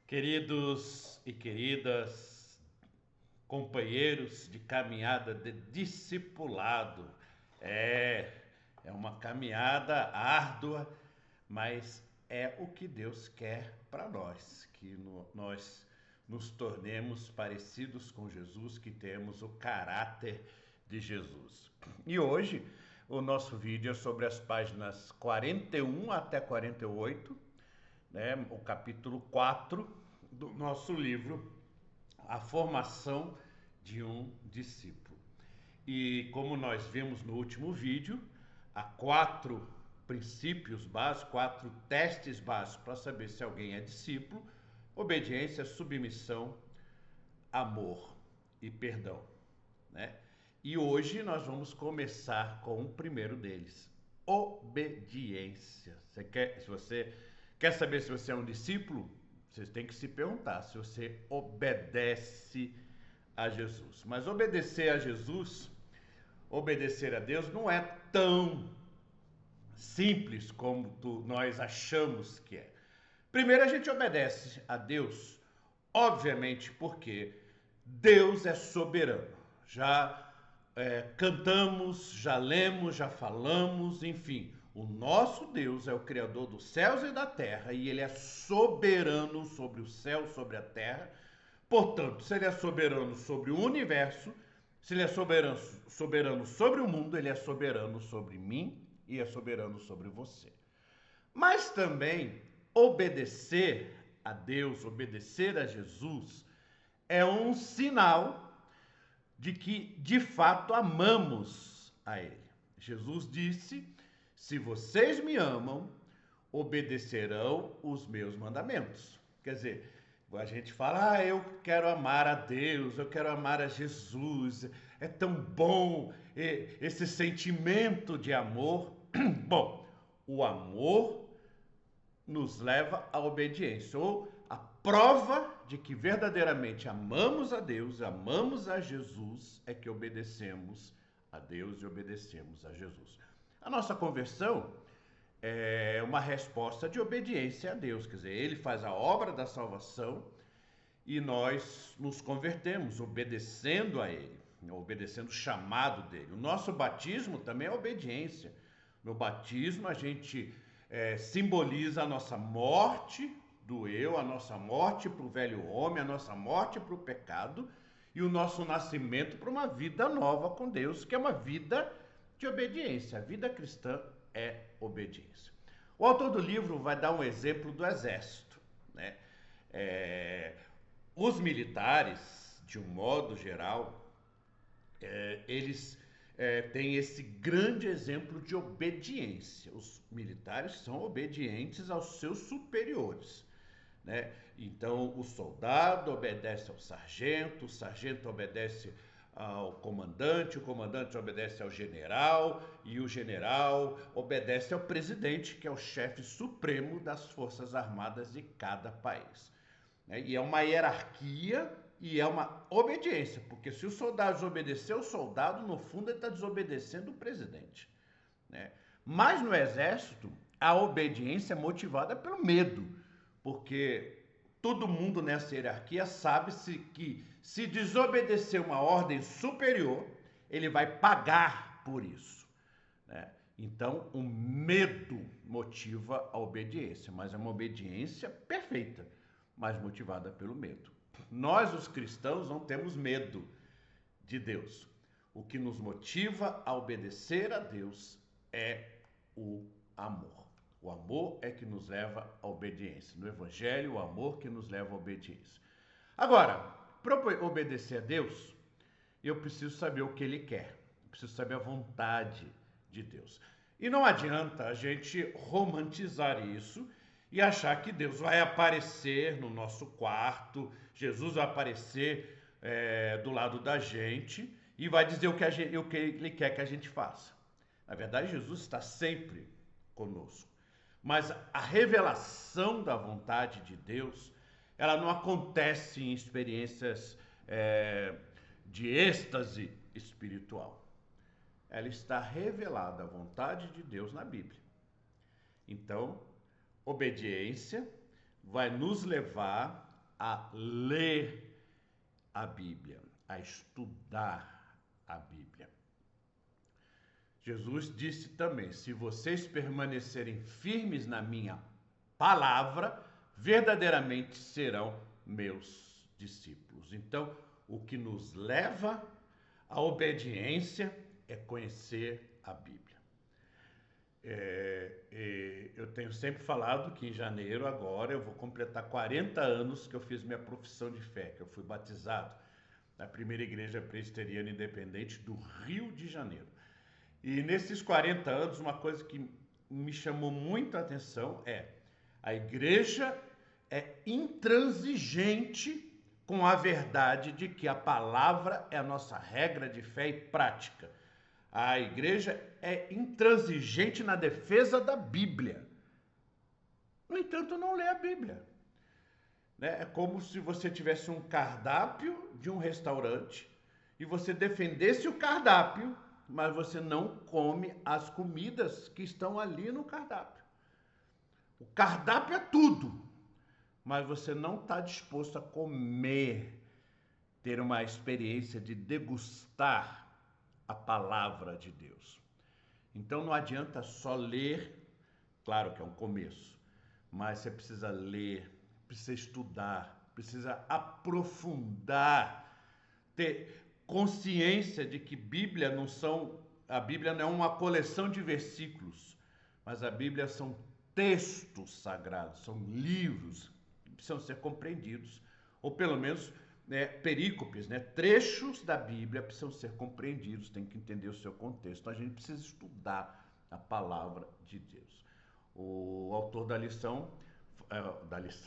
Queridos e queridas, companheiros de caminhada de discipulado, é, é uma caminhada árdua, mas é o que Deus quer para nós, que nós nos tornemos parecidos com Jesus, que temos o caráter de Jesus. E hoje o nosso vídeo é sobre as páginas 41 até 48, né, o capítulo 4 do nosso livro, A Formação de um Discípulo. E como nós vimos no último vídeo, há 4 princípios básicos, 4 testes básicos para saber se alguém é discípulo: obediência, submissão, amor e perdão, né? E hoje nós vamos começar com o primeiro deles, obediência. Se você quer saber se você é um discípulo, você tem que se perguntar se você obedece a Jesus. Mas obedecer a Jesus, obedecer a Deus, não é tão simples como nós achamos que é. Primeiro, a gente obedece a Deus, obviamente, porque Deus é soberano. Já cantamos, já lemos, já falamos, enfim. O nosso Deus é o Criador dos céus e da terra, e Ele é soberano sobre o céu, sobre a terra. Portanto, se Ele é soberano sobre o universo, se Ele é soberano sobre o mundo, Ele é soberano sobre mim e é soberano sobre você. Mas também obedecer a Deus, obedecer a Jesus, é um sinal de que de fato amamos a Ele. Jesus disse: se vocês me amam, obedecerão os meus mandamentos. Quer dizer, a gente fala, eu quero amar a Deus, eu quero amar a Jesus, é tão bom esse sentimento de amor. Bom, o amor nos leva à obediência, ou a prova de que verdadeiramente amamos a Deus, amamos a Jesus, é que obedecemos a Deus e obedecemos a Jesus. A nossa conversão é uma resposta de obediência a Deus, quer dizer, Ele faz a obra da salvação e nós nos convertemos obedecendo a Ele, obedecendo o chamado dele. O nosso batismo também é obediência. No batismo a gente simboliza a nossa morte do eu, a nossa morte para o velho homem, a nossa morte para o pecado e o nosso nascimento para uma vida nova com Deus, que é uma vida de obediência. A vida cristã é obediência. O autor do livro vai dar um exemplo do exército, né? Os militares, de um modo geral, eles têm esse grande exemplo de obediência. Os militares são obedientes aos seus superiores, né? Então, o soldado obedece ao sargento, o sargento obedece ao comandante, o comandante obedece ao general e o general obedece ao presidente, que é o chefe supremo das Forças Armadas de cada país. E é uma hierarquia e é uma obediência, porque se o soldado desobedecer o soldado, no fundo ele está desobedecendo o presidente, né? Mas no exército, a obediência é motivada pelo medo, porque todo mundo nessa hierarquia sabe-se que se desobedecer uma ordem superior, ele vai pagar por isso, né? Então, o medo motiva a obediência, mas é uma obediência perfeita, mas motivada pelo medo. Nós, os cristãos, não temos medo de Deus. O que nos motiva a obedecer a Deus é o amor. O amor é que nos leva à obediência. No Evangelho, o amor que nos leva à obediência. Agora, para obedecer a Deus, eu preciso saber o que Ele quer. Eu preciso saber a vontade de Deus. E não adianta a gente romantizar isso e achar que Deus vai aparecer no nosso quarto, Jesus vai aparecer do lado da gente e vai dizer o que Ele quer que a gente faça. Na verdade, Jesus está sempre conosco. Mas a revelação da vontade de Deus, ela não acontece em experiências de êxtase espiritual. Ela está revelada, a vontade de Deus, na Bíblia. Então, obediência vai nos levar a ler a Bíblia, a estudar a Bíblia. Jesus disse também: se vocês permanecerem firmes na minha palavra, verdadeiramente serão meus discípulos. Então, o que nos leva à obediência é conhecer a Bíblia. Eu tenho sempre falado que em janeiro agora eu vou completar 40 anos que eu fiz minha profissão de fé, que eu fui batizado na primeira igreja presbiteriana independente do Rio de Janeiro. E nesses 40 anos, uma coisa que me chamou muito a atenção é: a igreja é intransigente com a verdade de que a palavra é a nossa regra de fé e prática. A igreja é intransigente na defesa da Bíblia. No entanto, não lê a Bíblia. É como se você tivesse um cardápio de um restaurante e você defendesse o cardápio, mas você não come as comidas que estão ali no cardápio. O cardápio é tudo, mas você não está disposto a comer, ter uma experiência de degustar a palavra de Deus. Então não adianta só ler, claro que é um começo, mas você precisa ler, precisa estudar, precisa aprofundar, ter consciência de que a Bíblia não é uma coleção de versículos, mas a Bíblia são textos sagrados, são livros que precisam ser compreendidos, ou pelo menos perícopes, trechos da Bíblia precisam ser compreendidos, tem que entender o seu contexto. Então a gente precisa estudar a palavra de Deus. O autor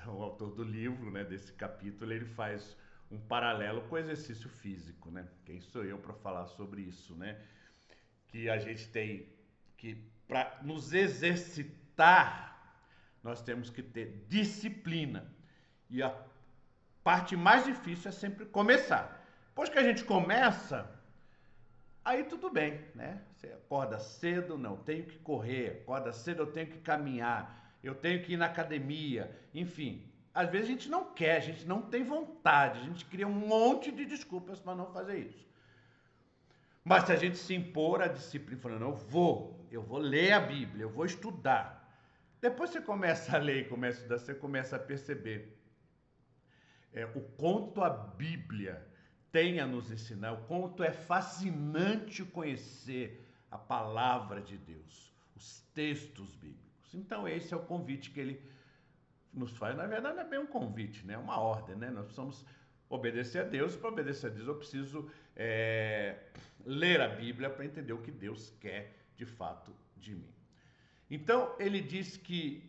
o autor do livro, desse capítulo, ele faz um paralelo com o exercício físico, Quem sou eu para falar sobre isso, Que a gente tem que, para nos exercitar, nós temos que ter disciplina. E a parte mais difícil é sempre começar. Depois que a gente começa, aí tudo bem, Você acorda cedo, não, tenho que correr, acorda cedo, eu tenho que caminhar, eu tenho que ir na academia, enfim. Às vezes a gente não quer, a gente não tem vontade, a gente cria um monte de desculpas para não fazer isso. Mas se a gente se impor a disciplina, falando, eu vou ler a Bíblia, eu vou estudar. Depois você começa a ler e começa a estudar, você começa a perceber o quanto a Bíblia tem a nos ensinar, o quanto é fascinante conhecer a palavra de Deus, os textos bíblicos. Então esse é o convite que ele nos faz. Na verdade não é bem um convite, é uma ordem, Nós precisamos obedecer a Deus. Para obedecer a Deus eu preciso ler a Bíblia para entender o que Deus quer de fato de mim. Então ele diz que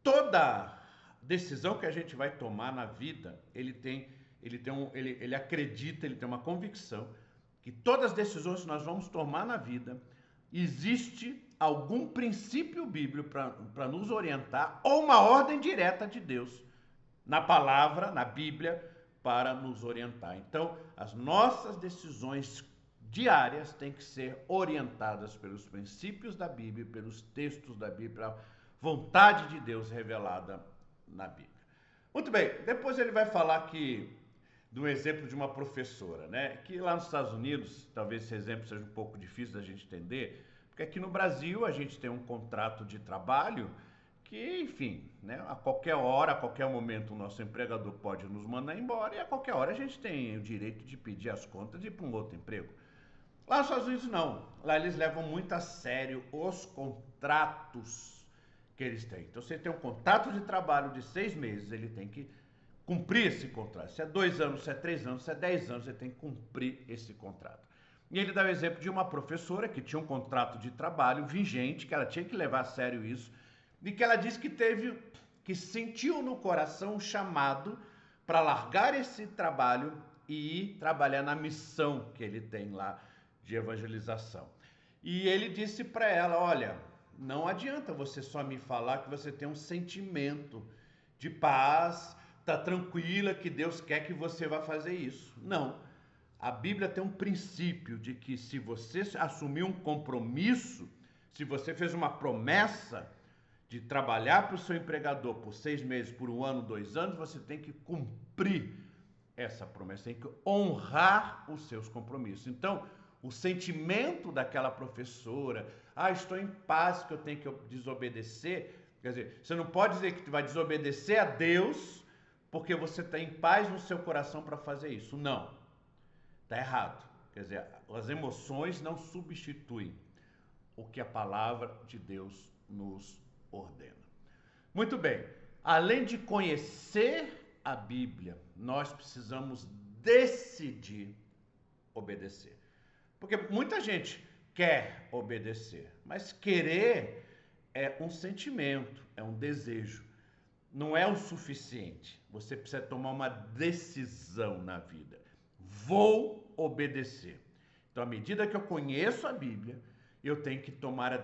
toda decisão que a gente vai tomar na vida, ele acredita, ele tem uma convicção que todas as decisões que nós vamos tomar na vida, existe algum princípio bíblico para nos orientar, ou uma ordem direta de Deus na palavra, na Bíblia, para nos orientar. Então, as nossas decisões diárias têm que ser orientadas pelos princípios da Bíblia, pelos textos da Bíblia, pela vontade de Deus revelada na Bíblia. Muito bem, depois ele vai falar aqui do exemplo de uma professora, que lá nos Estados Unidos, talvez esse exemplo seja um pouco difícil da gente entender, porque aqui no Brasil a gente tem um contrato de trabalho que, enfim, a qualquer hora, a qualquer momento o nosso empregador pode nos mandar embora e a qualquer hora a gente tem o direito de pedir as contas e ir para um outro emprego. Lá nos Estados Unidos não, lá eles levam muito a sério os contratos que eles têm. Então você tem um contrato de trabalho de 6 meses, ele tem que cumprir esse contrato. Se é 2 anos, se é 3 anos, se é 10 anos, você tem que cumprir esse contrato. E ele dá o exemplo de uma professora que tinha um contrato de trabalho vigente, que ela tinha que levar a sério isso, e que ela disse que sentiu no coração um chamado para largar esse trabalho e ir trabalhar na missão que ele tem lá de evangelização. E ele disse para ela, olha, não adianta você só me falar que você tem um sentimento de paz, tá tranquila, que Deus quer que você vá fazer isso. Não. A Bíblia tem um princípio de que se você assumir um compromisso, se você fez uma promessa, de trabalhar para o seu empregador por 6 meses, por 1 ano, 2 anos, você tem que cumprir essa promessa, tem que honrar os seus compromissos. Então, o sentimento daquela professora, estou em paz que eu tenho que desobedecer, quer dizer, você não pode dizer que vai desobedecer a Deus porque você está em paz no seu coração para fazer isso. Não, está errado. Quer dizer, as emoções não substituem o que a palavra de Deus nos ordena. Muito bem, além de conhecer a Bíblia, nós precisamos decidir obedecer. Porque muita gente quer obedecer, mas querer é um sentimento, é um desejo. Não é o suficiente. Você precisa tomar uma decisão na vida. Vou obedecer. Então, à medida que eu conheço a Bíblia, eu tenho que tomar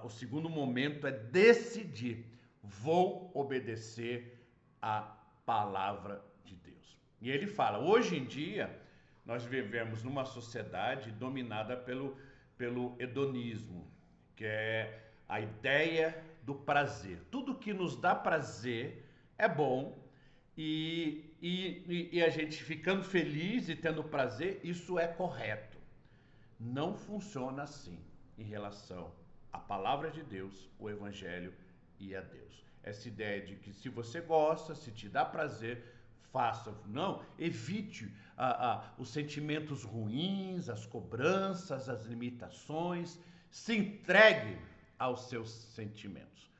o segundo momento é decidir. Vou obedecer a palavra de Deus. E ele fala, hoje em dia, nós vivemos numa sociedade dominada pelo hedonismo, que é a ideia do prazer. Tudo que nos dá prazer é bom e a gente ficando feliz e tendo prazer, isso é correto. Não funciona assim em relação à palavra de Deus, o Evangelho e a Deus. Essa ideia de que se você gosta, se te dá prazer, faça. Não, evite os sentimentos ruins, as cobranças, as limitações. Se entregue aos seus sentimentos.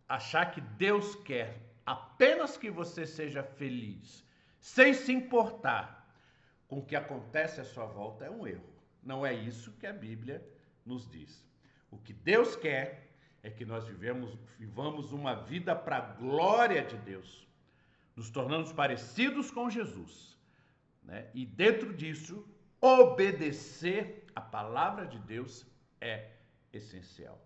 Achar que Deus quer apenas que você seja feliz, sem se importar com o que acontece à sua volta, é um erro. Não é isso que a Bíblia nos diz. O que Deus quer é que nós vivamos uma vida para a glória de Deus, nos tornando parecidos com Jesus, né? E dentro disso, obedecer a palavra de Deus é essencial.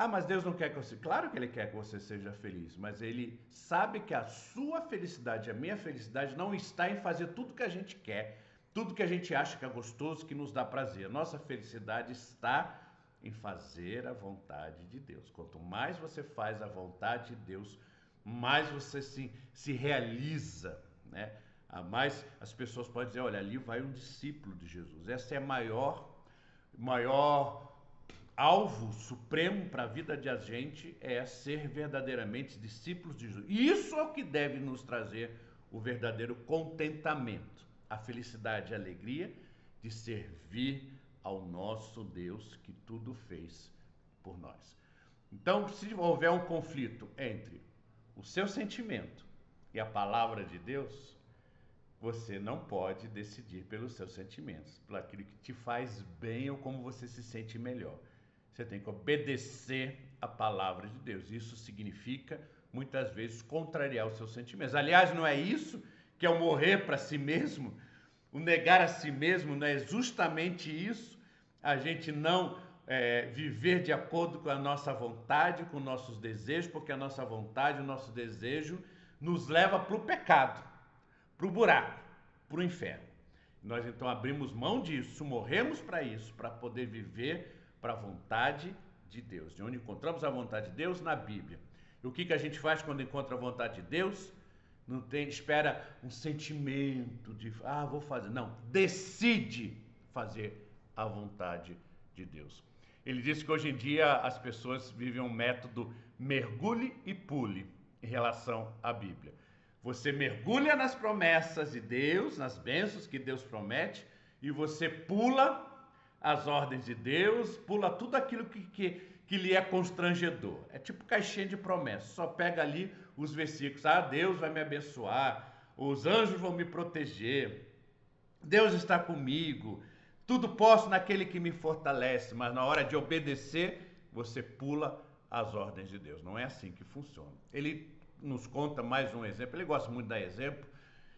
Mas Deus não quer que você... Claro que Ele quer que você seja feliz, mas Ele sabe que a sua felicidade, a minha felicidade, não está em fazer tudo que a gente quer, tudo que a gente acha que é gostoso, que nos dá prazer. Nossa felicidade está em fazer a vontade de Deus. Quanto mais você faz a vontade de Deus, mais você se realiza, né? Mais as pessoas podem dizer, olha, ali vai um discípulo de Jesus. Essa é a maior alvo supremo para a vida de a gente, é ser verdadeiramente discípulos de Jesus. E isso é o que deve nos trazer o verdadeiro contentamento, a felicidade e a alegria de servir ao nosso Deus que tudo fez por nós. Então, se houver um conflito entre o seu sentimento e a palavra de Deus, você não pode decidir pelos seus sentimentos, por aquilo que te faz bem ou como você se sente melhor. Você tem que obedecer a palavra de Deus. Isso significa, muitas vezes, contrariar os seus sentimentos. Aliás, não é isso que é o morrer para si mesmo? O negar a si mesmo não é justamente isso? A gente não viver de acordo com a nossa vontade, com nossos desejos, porque a nossa vontade, o nosso desejo nos leva para o pecado, para o buraco, para o inferno. Nós então abrimos mão disso, morremos para isso, para poder viver para a vontade de Deus. De onde encontramos a vontade de Deus? Na Bíblia. E o que a gente faz quando encontra a vontade de Deus? Não espera um sentimento de, vou fazer. Não, decide fazer a vontade de Deus. Ele disse que hoje em dia as pessoas vivem um método mergulhe e pule em relação à Bíblia. Você mergulha nas promessas de Deus, nas bênçãos que Deus promete, e você pula as ordens de Deus, pula tudo aquilo que lhe é constrangedor. É tipo caixinha de promessas, só pega ali os versículos. Deus vai me abençoar, os anjos vão me proteger, Deus está comigo, tudo posso naquele que me fortalece, mas na hora de obedecer, você pula as ordens de Deus. Não é assim que funciona. Ele nos conta mais um exemplo, ele gosta muito de dar exemplo,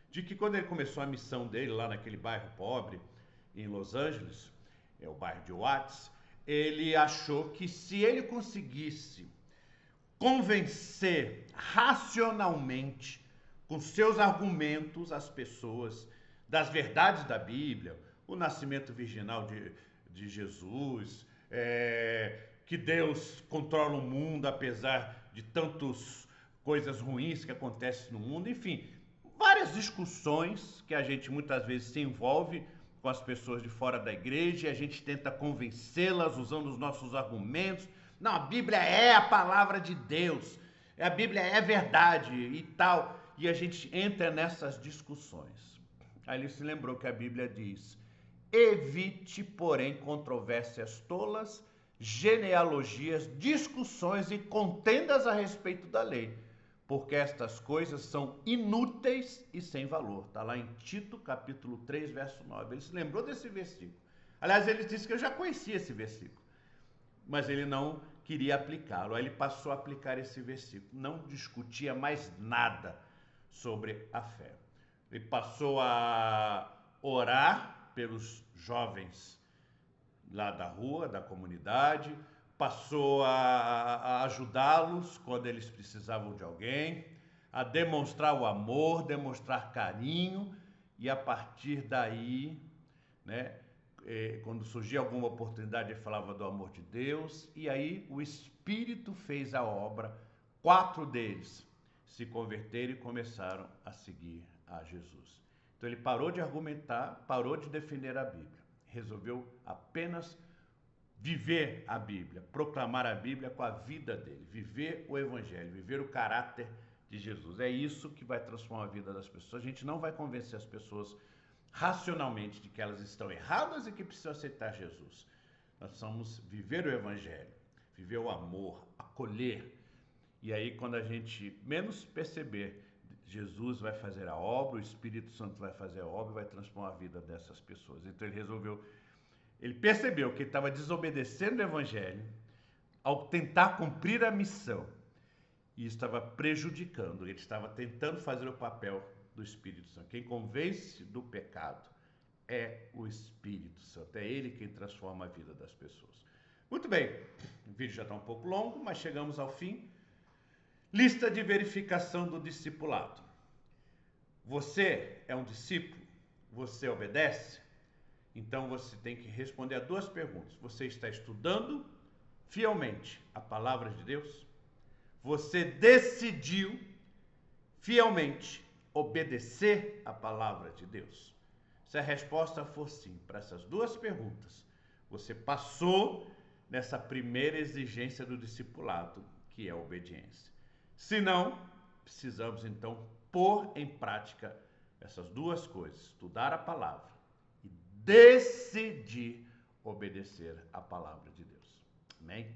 de que quando ele começou a missão dele lá naquele bairro pobre, em Los Angeles, é o bairro de Watts, ele achou que se ele conseguisse convencer racionalmente, com seus argumentos, as pessoas das verdades da Bíblia, o nascimento virginal de Jesus, que Deus controla o mundo, apesar de tantas coisas ruins que acontecem no mundo, enfim, várias discussões que a gente muitas vezes se envolve com as pessoas de fora da igreja e a gente tenta convencê-las usando os nossos argumentos. Não, a Bíblia é a palavra de Deus, a Bíblia é verdade e tal, e a gente entra nessas discussões. Aí ele se lembrou que a Bíblia diz: evite, porém, controvérsias tolas, genealogias, discussões e contendas a respeito da lei, porque estas coisas são inúteis e sem valor. Está lá em Tito, capítulo 3, verso 9. Ele se lembrou desse versículo. Aliás, ele disse que eu já conhecia esse versículo, mas ele não queria aplicá-lo. Aí ele passou a aplicar esse versículo. Não discutia mais nada sobre a fé. Ele passou a orar pelos jovens lá da rua, da comunidade, passou a ajudá-los quando eles precisavam de alguém, a demonstrar o amor, demonstrar carinho, e a partir daí, né, quando surgia alguma oportunidade, ele falava do amor de Deus, e aí o Espírito fez a obra. 4 deles se converteram e começaram a seguir a Jesus. Então ele parou de argumentar, parou de defender a Bíblia, resolveu apenas viver a Bíblia, proclamar a Bíblia com a vida dele, viver o Evangelho, viver o caráter de Jesus. É isso que vai transformar a vida das pessoas. A gente não vai convencer as pessoas racionalmente de que elas estão erradas e que precisam aceitar Jesus. Nós precisamos viver o Evangelho, viver o amor, acolher. E aí, quando a gente menos perceber, Jesus vai fazer a obra, o Espírito Santo vai fazer a obra e vai transformar a vida dessas pessoas. Então ele percebeu que ele estava desobedecendo o Evangelho ao tentar cumprir a missão e estava prejudicando, ele estava tentando fazer o papel do Espírito Santo. Quem convence do pecado é o Espírito Santo, é ele quem transforma a vida das pessoas. Muito bem, o vídeo já está um pouco longo, mas chegamos ao fim. Lista de verificação do discipulado. Você é um discípulo? Você obedece? Então você tem que responder a 2 perguntas. Você está estudando fielmente a palavra de Deus? Você decidiu fielmente obedecer a palavra de Deus? Se a resposta for sim para essas 2 perguntas, você passou nessa primeira exigência do discipulado, que é a obediência. Se não, precisamos então pôr em prática essas 2 coisas: estudar a palavra e decidir obedecer a palavra de Deus. Amém?